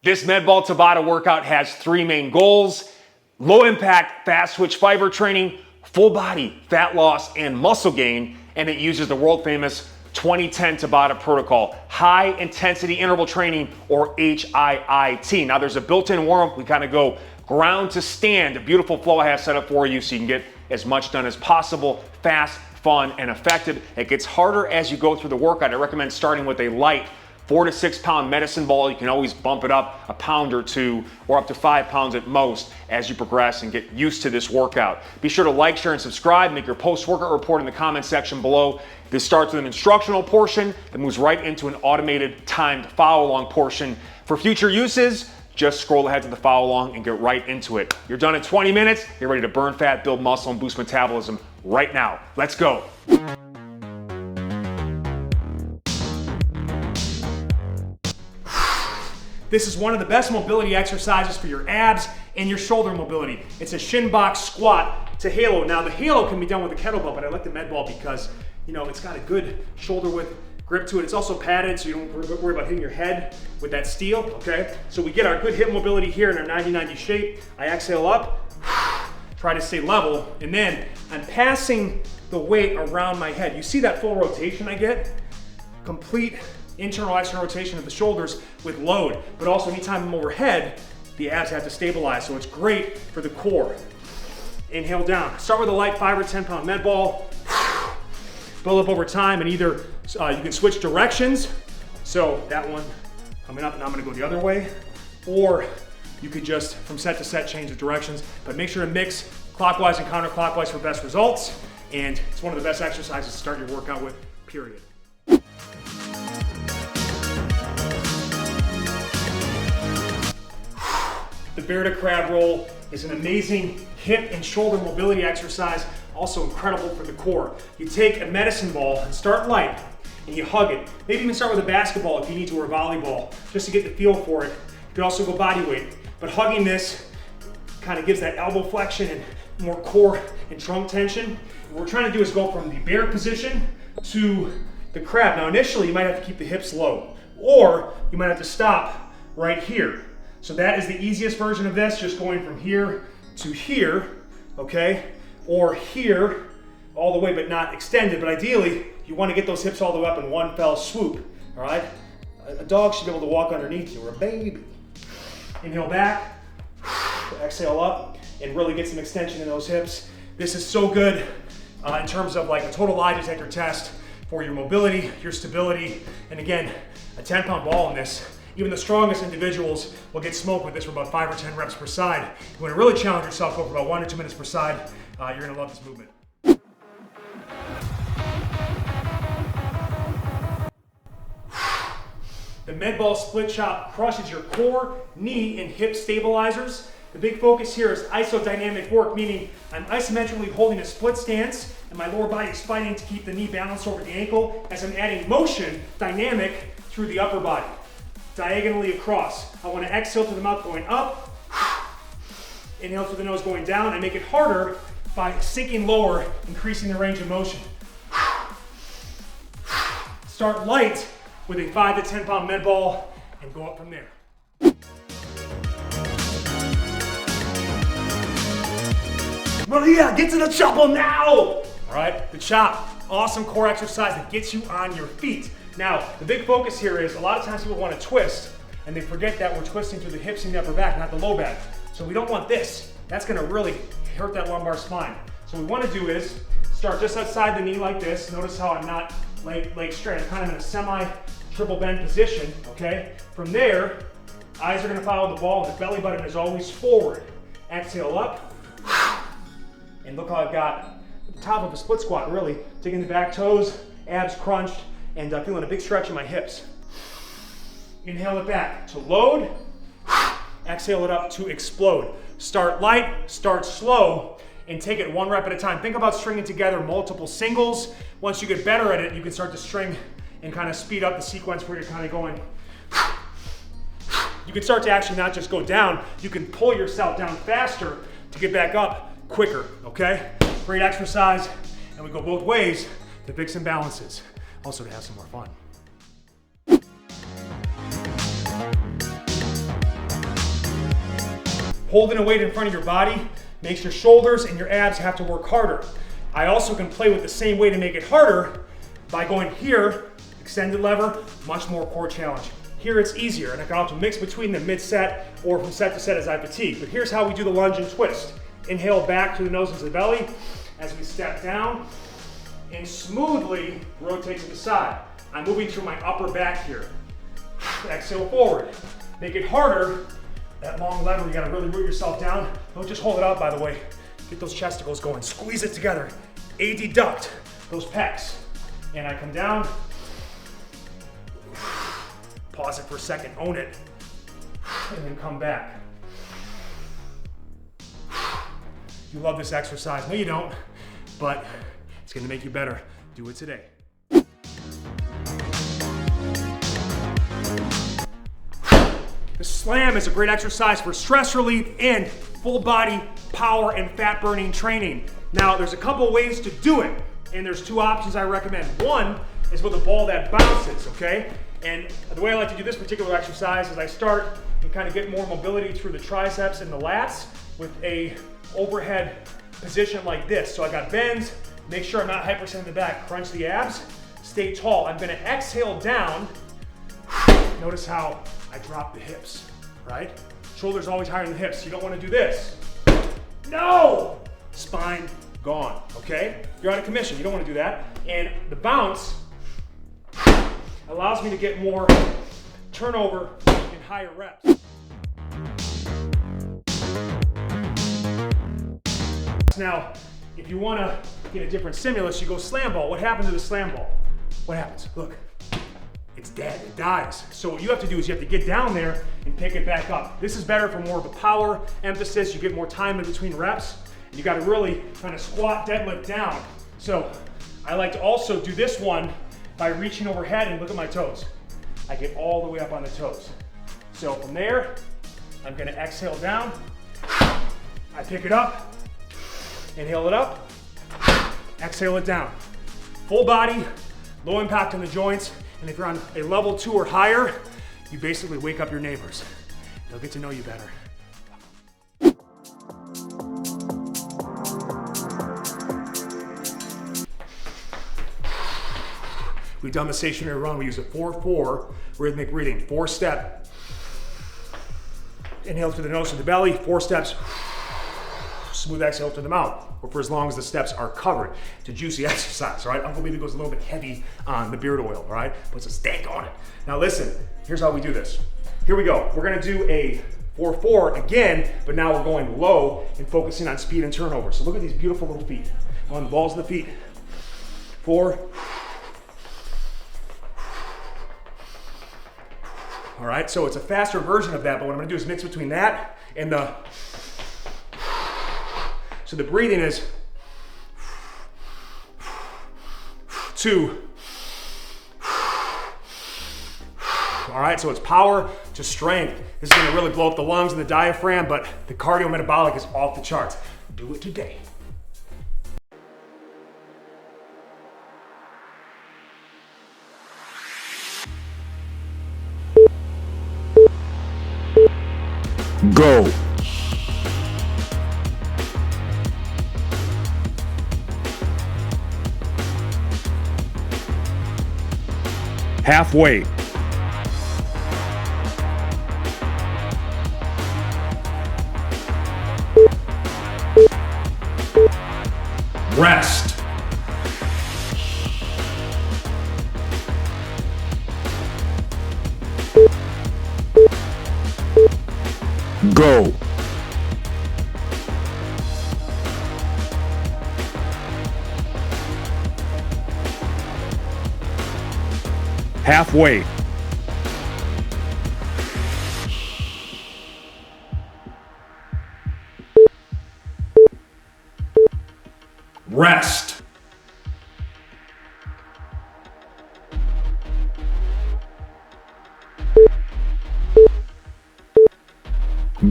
This Ball Tabata workout has three main goals: low impact, fast twitch fiber training, full body fat loss and muscle gain, and it uses the world famous 2010 Tabata protocol, high intensity interval training, or HIIT. Now there's a built-in warm-up. We kind of go ground to stand, a beautiful flow I have set up for you so you can get as much done as possible, fast, fun, and effective. It gets harder as you go through the workout. I recommend starting with a light 4 to 6 pound medicine ball. You can always bump it up a pound or two, or up to 5 pounds at most as you progress and get used to this workout. Be sure to like, share, and subscribe. Make your post-workout report in the comment section below. This starts with an instructional portion that moves right into an automated timed follow-along portion. For future uses, just scroll ahead to the follow-along and get right into it. You're done in 20 minutes. You're ready to burn fat, build muscle, and boost metabolism right now. Let's go. This is one of the best mobility exercises for your abs and your shoulder mobility. It's a shin box squat to halo. Now the halo can be done with a kettlebell, but I like the med ball because, you know, it's got a good shoulder width grip to it. It's also padded, so you don't worry about hitting your head with that steel, okay? So we get our good hip mobility here in our 90-90 shape. I exhale up, try to stay level, and then I'm passing the weight around my head. You see that full rotation I get? Complete internal external rotation of the shoulders with load, but also anytime I'm overhead, the abs have to stabilize, so it's great for the core. Inhale down. Start with a light 5 or 10 pound med ball. Build up over time, and either you can switch directions, so that one coming up and I'm gonna go the other way, or you could just from set to set change the directions, but make sure to mix clockwise and counterclockwise for best results, and it's one of the best exercises to start your workout with, period. The bear to crab roll is an amazing hip and shoulder mobility exercise, also incredible for the core. You take a medicine ball and start light, and you hug it. Maybe even start with a basketball if you need to, or a volleyball, just to get the feel for it. You can also go body weight, but hugging this kind of gives that elbow flexion and more core and trunk tension. What we're trying to do is go from the bear position to the crab. Now initially you might have to keep the hips low, or you might have to stop right here. So that is the easiest version of this, just going from here to here, okay? Or here, all the way, but not extended. But ideally, you want to get those hips all the way up in one fell swoop, all right? A dog should be able to walk underneath you, or a baby. Inhale back, exhale up, and really get some extension in those hips. This is so good in terms of like a total lie detector test for your mobility, your stability, and again, a 10 pound ball in this. Even the strongest individuals will get smoked with this for about 5 or 10 reps per side. You want to really challenge yourself over about 1 or 2 minutes per side. You're going to love this movement. The med ball split chop crushes your core, knee, and hip stabilizers. The big focus here is isodynamic work, meaning I'm isometrically holding a split stance and my lower body is fighting to keep the knee balanced over the ankle as I'm adding motion, dynamic, through the upper body. Diagonally across. I want to exhale through the mouth going up, inhale through the nose going down. I make it harder by sinking lower, increasing the range of motion. Start light with a 5 to 10 pound med ball and go up from there. Maria, get to the chopper now! All right, the chop, awesome core exercise that gets you on your feet. Now, the big focus here is a lot of times people want to twist and they forget that we're twisting through the hips and the upper back, not the low back. So we don't want this. That's going to really hurt that lumbar spine. So what we want to do is start just outside the knee like this. Notice how I'm not leg straight. I'm kind of in a semi-triple bend position, okay? From there, eyes are going to follow the ball and the belly button is always forward. Exhale up. And look how I've got the top of a split squat, really. Taking the back toes, abs crunched, and feeling a big stretch in my hips. Inhale it back to load, exhale it up to explode. Start light, start slow, and take it 1 rep at a time. Think about stringing together multiple singles. Once you get better at it, you can start to string and kind of speed up the sequence where you're kind of going. You can start to actually not just go down, you can pull yourself down faster to get back up quicker, okay? Great exercise, and we go both ways to fix imbalances. Also to have some more fun. Holding a weight in front of your body makes your shoulders and your abs have to work harder. I also can play with the same way to make it harder by going here, extended lever, much more core challenge. Here it's easier, and I can also mix between them mid-set or from set to set as I fatigue. But here's how we do the lunge and twist. Inhale back to the nose into the belly as we step down, and smoothly rotate to the side. I'm moving through my upper back here. Exhale forward. Make it harder. That long lever, you gotta really root yourself down. Don't just hold it out, by the way. Get those chesticles going. Squeeze it together. Adduct those pecs. And I come down. Pause it for a second, own it. And then come back. You love this exercise. No, you don't, but it's gonna make you better. Do it today. The slam is a great exercise for stress relief and full body power and fat burning training. Now, there's a couple of ways to do it, and there's two options I recommend. One is with a ball that bounces, okay? And the way I like to do this particular exercise is I start and kind of get more mobility through the triceps and the lats with a overhead position like this. So I got bends, make sure I'm not hyperextending the back, crunch the abs, stay tall. I'm gonna exhale down. Notice how I drop the hips, right? Shoulders always higher than the hips. You don't wanna do this. No! Spine gone, okay? You're out of commission, you don't wanna do that. And the bounce allows me to get more turnover in higher reps. Now, if you wanna get a different stimulus, you go slam ball. What happens to the slam ball? What happens? Look. It's dead, it dies. So what you have to do is you have to get down there and pick it back up. This is better for more of a power emphasis. You get more time in between reps. And you gotta really kind of squat, deadlift down. So I like to also do this one by reaching overhead and look at my toes. I get all the way up on the toes. So from there, I'm gonna exhale down. I pick it up, inhale it up, exhale it down. Full body, low impact on the joints. And if you're on a level 2 or higher, you basically wake up your neighbors. They'll get to know you better. We've done the stationary run. We use a 4-4 rhythmic breathing. 4-step. Inhale through the nose to the belly, 4 steps. Smooth exhale to the mouth, or for as long as the steps are covered. It's a juicy exercise, all right? Uncle Baby goes a little bit heavy on the beard oil, all right? Puts a stank on it. Now listen, here's how we do this. Here we go. We're gonna do a 4-4 again, but now we're going low and focusing on speed and turnover. So look at these beautiful little feet. On the balls of the feet. 4. All right, so it's a faster version of that, but what I'm gonna do is mix between that and the, so the breathing is 2. All right, so it's power to strength. This is gonna really blow up the lungs and the diaphragm, but the cardiometabolic is off the charts. Do it today. Go. Halfway. Rest. Go. Halfway. Rest.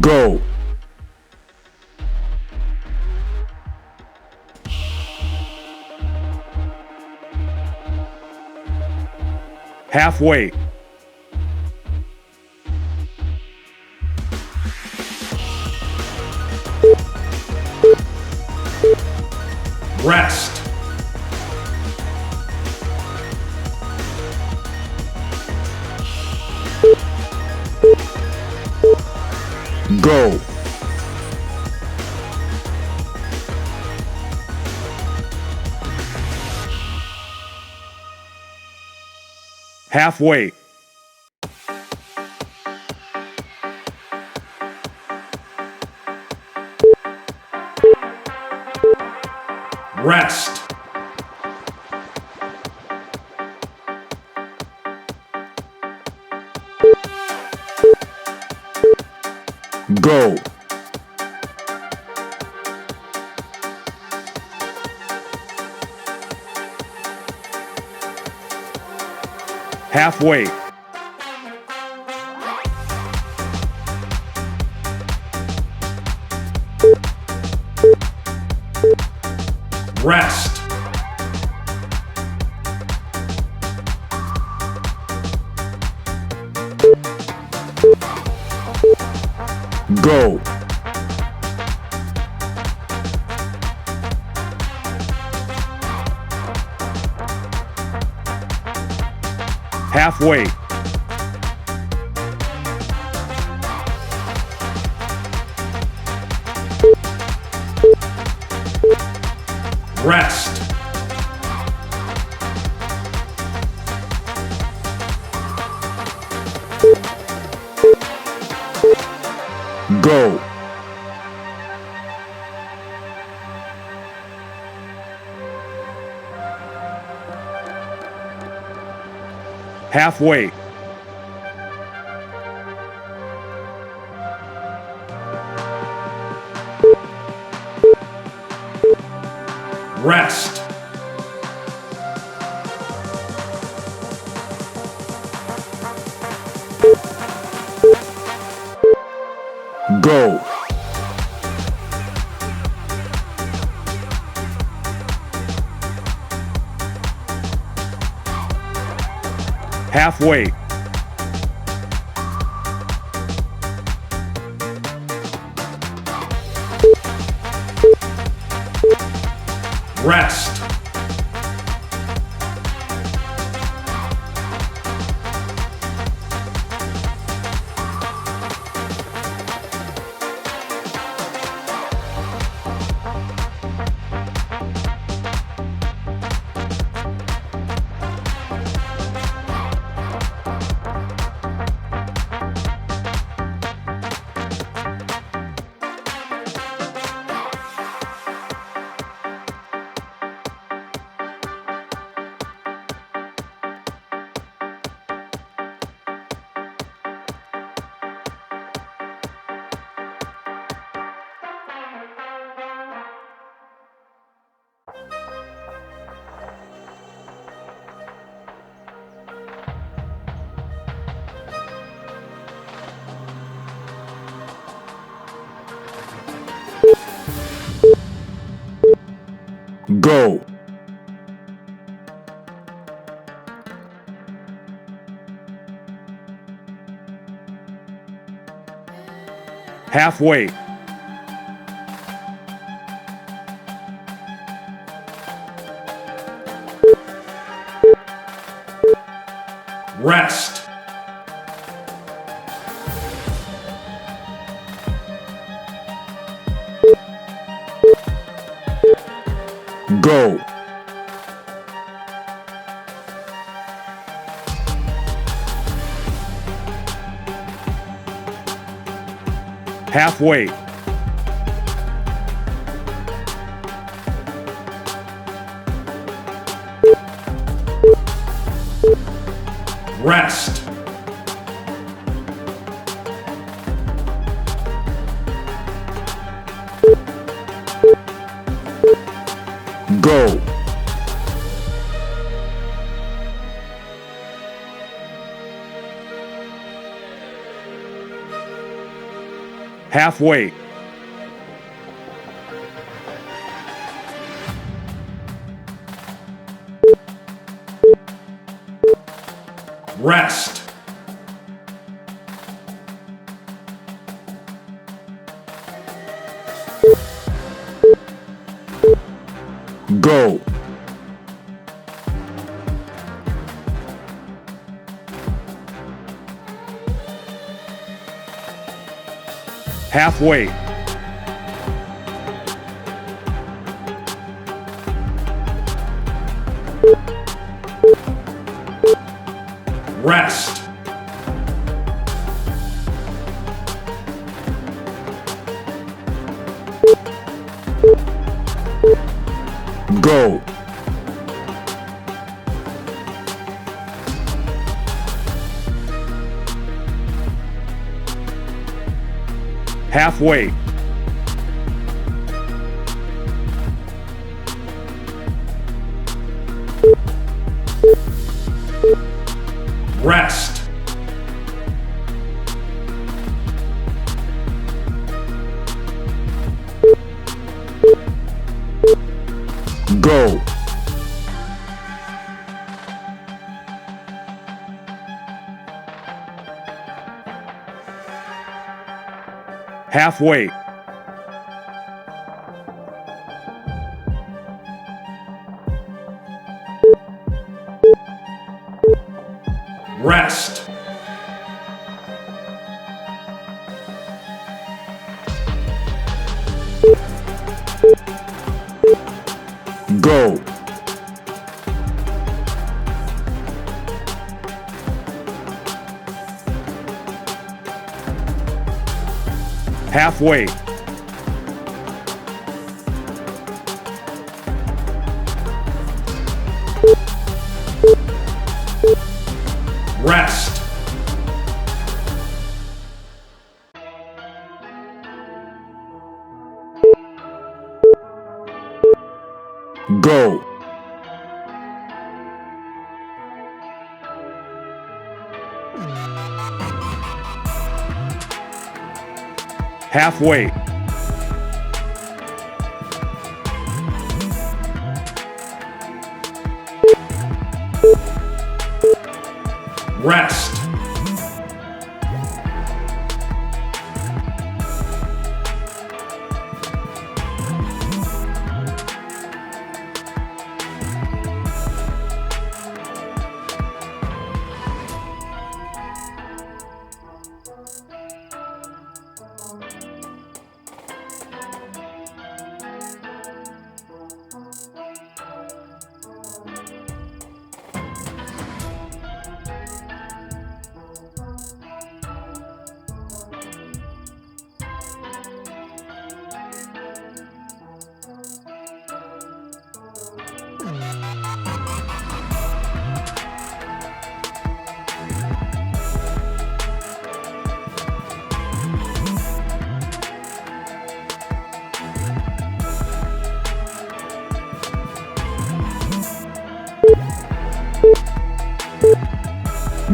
Go. Halfway. Rest. Go. Halfway. Rest. Go. Halfway. Rest. Go. Halfway. Rest. Go. Halfway. Rest. Go. Halfway. Rest. Go. Halfway. Rest. Go. Halfway. Rest. Go. Halfway. Rest. Go. Halfway. Rest. Go. Halfway. Rest. Go. Halfway. Rest. Go. Halfway. Rest. Go. Halfway. Rest.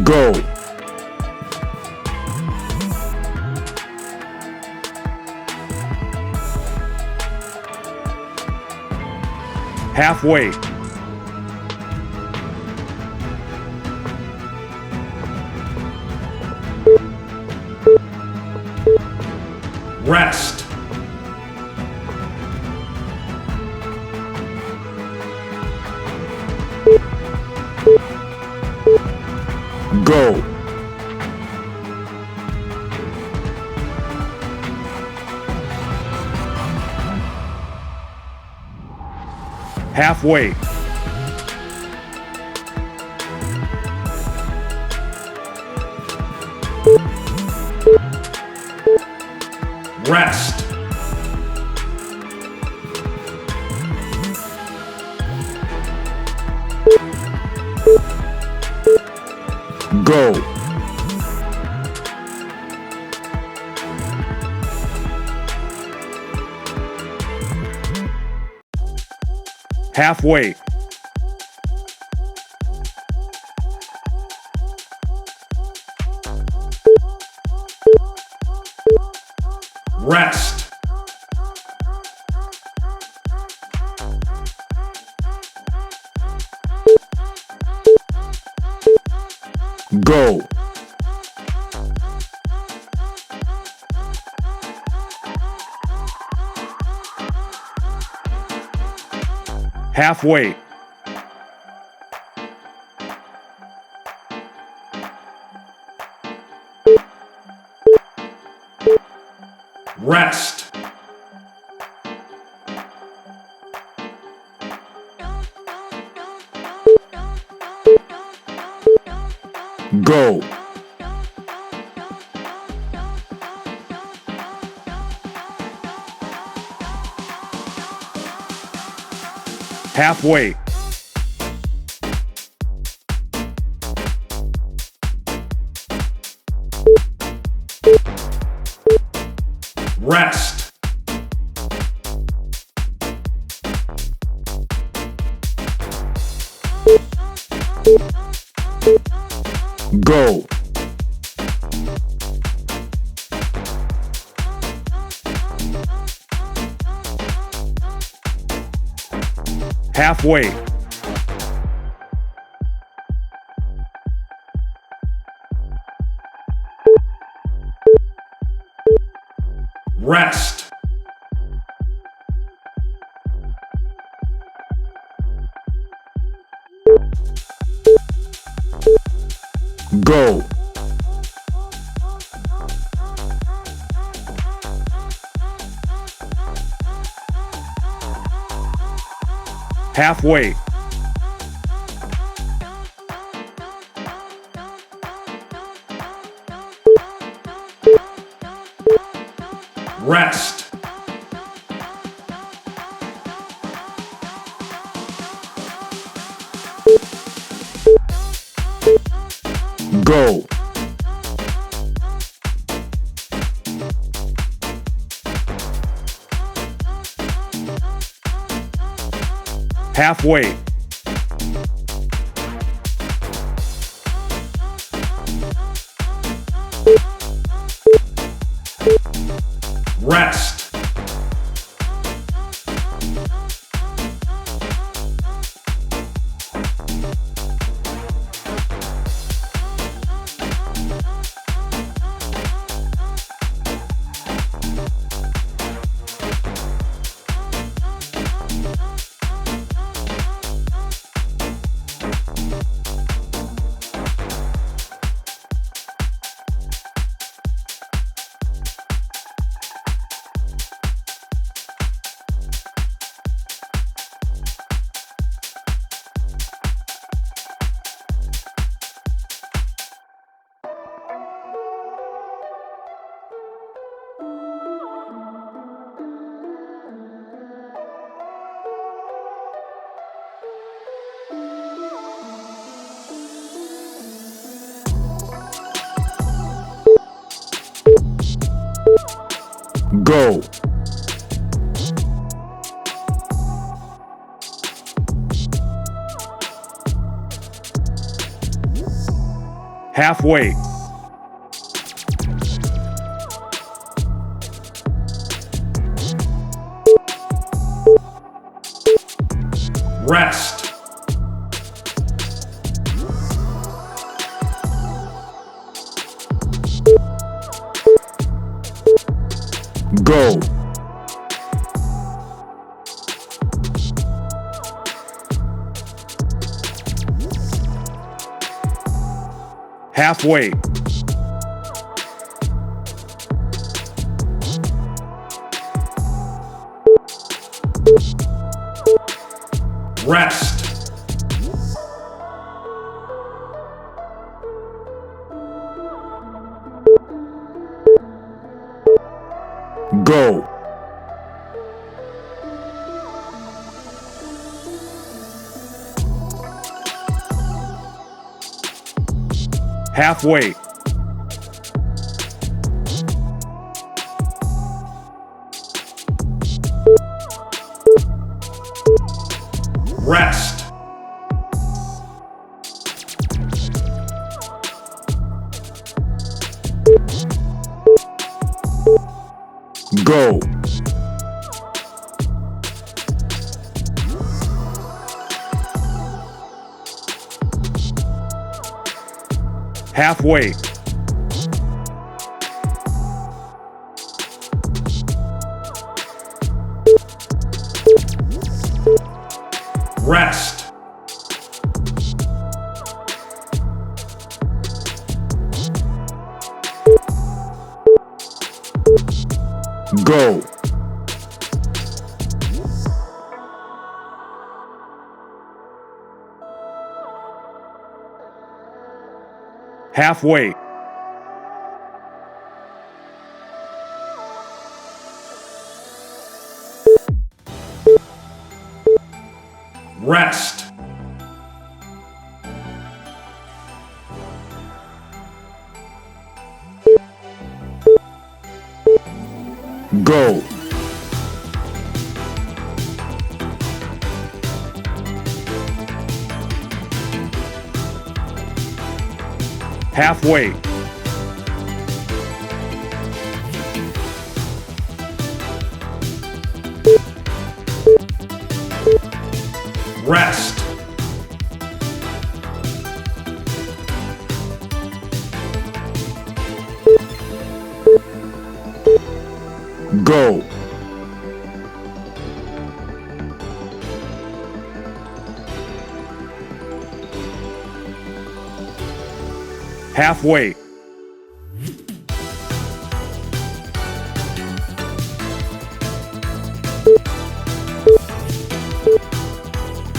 Go. Halfway. Rest. Go. Halfway. Rest. Go. Halfway. Rest. Go. Halfway. Rest. Go. Halfway. Rest. Go. Halfway. Rest. Go. Halfway. Rest. Go. Halfway. Rest. Go. Halfway. Rest. Go. Halfway. Rest. Go. Halfway. Rest. Go. Halfway. Rest. Go. Halfway. Rest. Go. Halfway. Rest. Go. Halfway.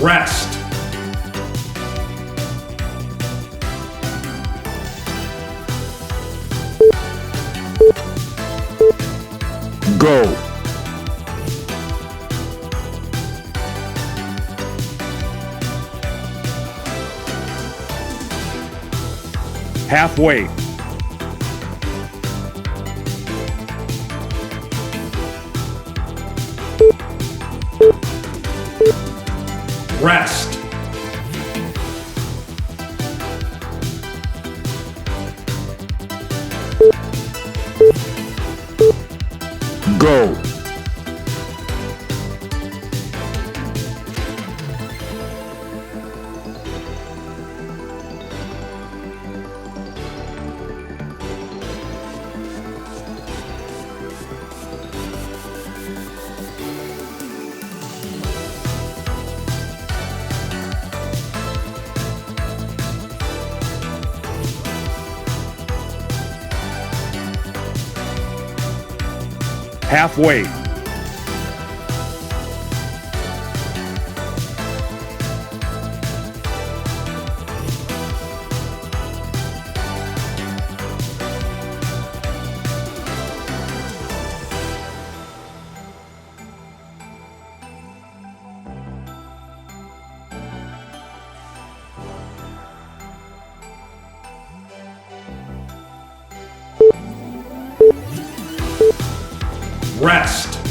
Rest. Go. Halfway. Rest. Go. Halfway. Rest.